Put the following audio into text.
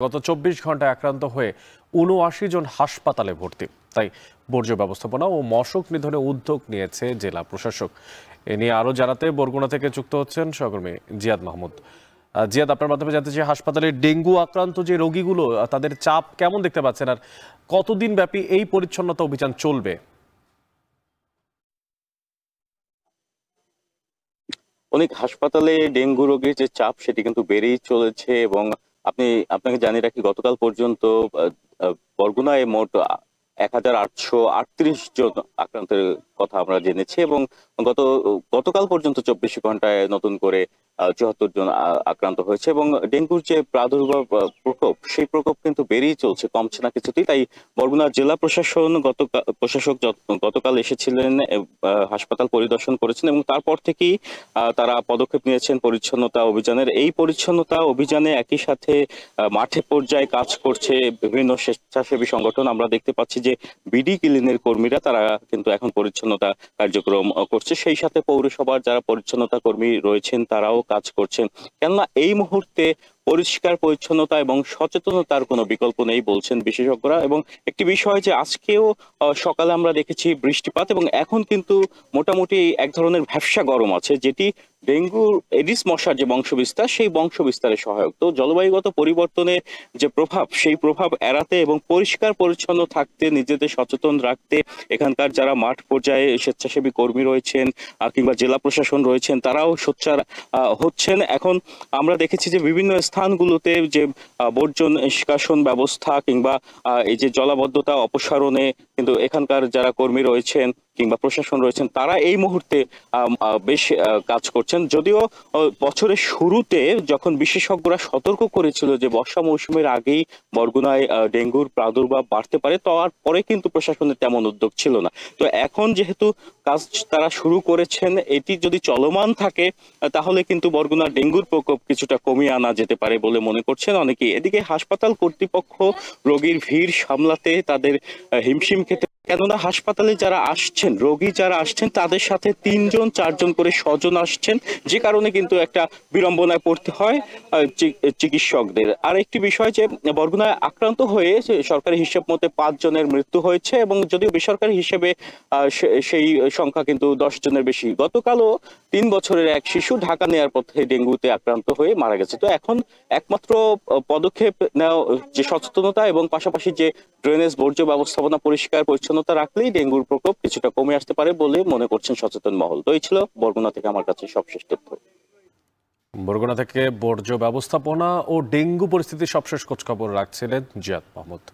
গত ২৪ ঘন্টায় আক্রান্ত হয়ে ৭৯ জন হাসপাতালে ভর্তি। তাই বর্জ্য ব্যবস্থাপনা ও মশক নিধনে উদ্যোগ নিয়েছে জেলা প্রশাসক। এ নিয়ে আরো জানাতে বরগুনা থেকে যুক্ত হচ্ছেন সহকর্মী জিয়াদ মাহমুদ। জিয়াদ, আপনার মাধ্যমে জানতে চাই, হাসপাতালে ডেঙ্গু আক্রান্ত যে রোগীগুলো তাদের চাপ কেমন দেখতে পাচ্ছেন, আর কতদিন ব্যাপী এই পরিচ্ছন্নতা অভিযান চলবে? অনেক হাসপাতালে ডেঙ্গু রোগীর যে চাপ সেটি কিন্তু বেড়েই চলেছে এবং আপনাকে জানিয়ে রাখি, গতকাল পর্যন্ত বরগুনায় মোট ১,৮৩৮ জন আক্রান্তের কথা আমরা জেনেছি এবং গত গতকাল পর্যন্ত ২৪ ঘন্টায় নতুন করে ৭৪ জন আক্রান্ত হয়েছে এবং ডেঙ্গুর যে প্রাদুর্ভাব প্রকোপ, সেই প্রকোপ কিন্তু বেড়েই চলছে, কমছে না কিছুতেই। তাই বরগুনা জেলা প্রশাসক গতকাল এসেছিলেন, হাসপাতাল পরিদর্শন করেছেন এবং তারপর থেকেই তারা পদক্ষেপ নিয়েছেন পরিচ্ছন্নতা অভিযানের। এই পরিচ্ছন্নতা অভিযানে একই সাথে মাঠে পর্যায়ে কাজ করছে বিভিন্ন স্বেচ্ছাসেবী সংগঠন। আমরা দেখতে পাচ্ছি যে বিডি ক্লিনের কর্মীরা তারা কিন্তু এখন পরিচ্ছন্নতা কার্যক্রম করছে, সেই সাথে পৌরসভার যারা পরিচ্ছন্নতা কর্মী রয়েছেন তারাও কাজ করছেন। কেননা এই মুহূর্তে পরিষ্কার পরিচ্ছন্নতা এবং সচেতনতার কোনো বিকল্প নেই বলছেন বিশেষজ্ঞরা। এবং একটি বিষয় যে আজকেও সকালে আমরা দেখেছি বৃষ্টিপাত এবং এখন কিন্তু মোটামুটি এক ধরনের ভ্যাপসা গরম আছে, যেটি ডেঙ্গু এডিস মশার যে বংশবিস্তার, সেই বংশবিস্তারে সহায়ক। তো জলবায়ুগত পরিবর্তনের যে প্রভাব, সেই প্রভাব এড়াতে এবং পরিষ্কার পরিচ্ছন্ন থাকতে, নিজেদের সচেতন রাখতে এখানকার যারা মাঠ পর্যায়ে স্বেচ্ছাসেবী কর্মী রয়েছেন কিংবা জেলা প্রশাসন রয়েছেন তারাও সোচ্চার হচ্ছেন। এখন আমরা দেখেছি যে বিভিন্ন স্থানগুলোতে যে বর্জন নিষ্কাশন ব্যবস্থা কিংবা এই যে জলাবদ্ধতা অপসারণে কিন্তু এখানকার যারা কর্মী রয়েছেন কিংবা প্রশাসন রয়েছেন তারা এই মুহূর্তে বেশ কাজ করছেন। যদিও বছরের শুরুতে যখন বিশেষজ্ঞরা সতর্ক করেছিল যে বর্ষা মৌসুমের আগেই বরগুনায় ডেঙ্গুর প্রাদুর্ভাব বাড়তে পারে, তারপরে কিন্তু প্রশাসনের তেমন উদ্যোগ ছিল না। তো এখন যেহেতু কাজ তারা শুরু করেছেন, এটি যদি চলমান থাকে তাহলে কিন্তু বরগুনার ডেঙ্গুর প্রকোপ কিছুটা কমিয়ে আনা যেতে পারে বলে মনে করছেন অনেকেই। এদিকে হাসপাতাল কর্তৃপক্ষ রোগীর ভিড় সামলাতে তাদের হিমশিম খেতে, কেননা হাসপাতালে যারা আসছেন, রোগী যারা আসছেন তাদের সাথে ৩ জন ৪ জন করে স্বজন আসছেন, যে কারণে কিন্তু একটা বিড়ম্বনায় পড়তে হয় চিকিৎসকদের। আর একটি বিষয় যে বরগুনায় আক্রান্ত হয়ে সরকারি হিসেব মতে ৫ জনের মৃত্যু হয়েছে এবং যদিও বেসরকারি হিসেবে সেই সংখ্যা কিন্তু ১০ জনের বেশি। গতকালও ৩ বছরের এক শিশু ঢাকা নেয়ার পথে ডেঙ্গুতে আক্রান্ত হয়ে মারা গেছে। তো এখন একমাত্র পদক্ষেপ নেওয়া যে সচেতনতা এবং পাশাপাশি যে ড্রেনেজ বর্জ্য ব্যবস্থাপনা পরিষ্কার পরিচ্ছন্নতা রাখলেই ডেঙ্গুর প্রকোপ কিছুটা কমে আসতে পারে বলে মনে করছেন সচেতন মহল। তো এই ছিল বরগুনা থেকে আমার কাছে সবশেষ তথ্য। বরগুনা থেকে বর্জ্য ব্যবস্থাপনা ও ডেঙ্গু পরিস্থিতির সবশেষ খোঁজখবর রাখছিলেন জিয়াদ মাহমুদ।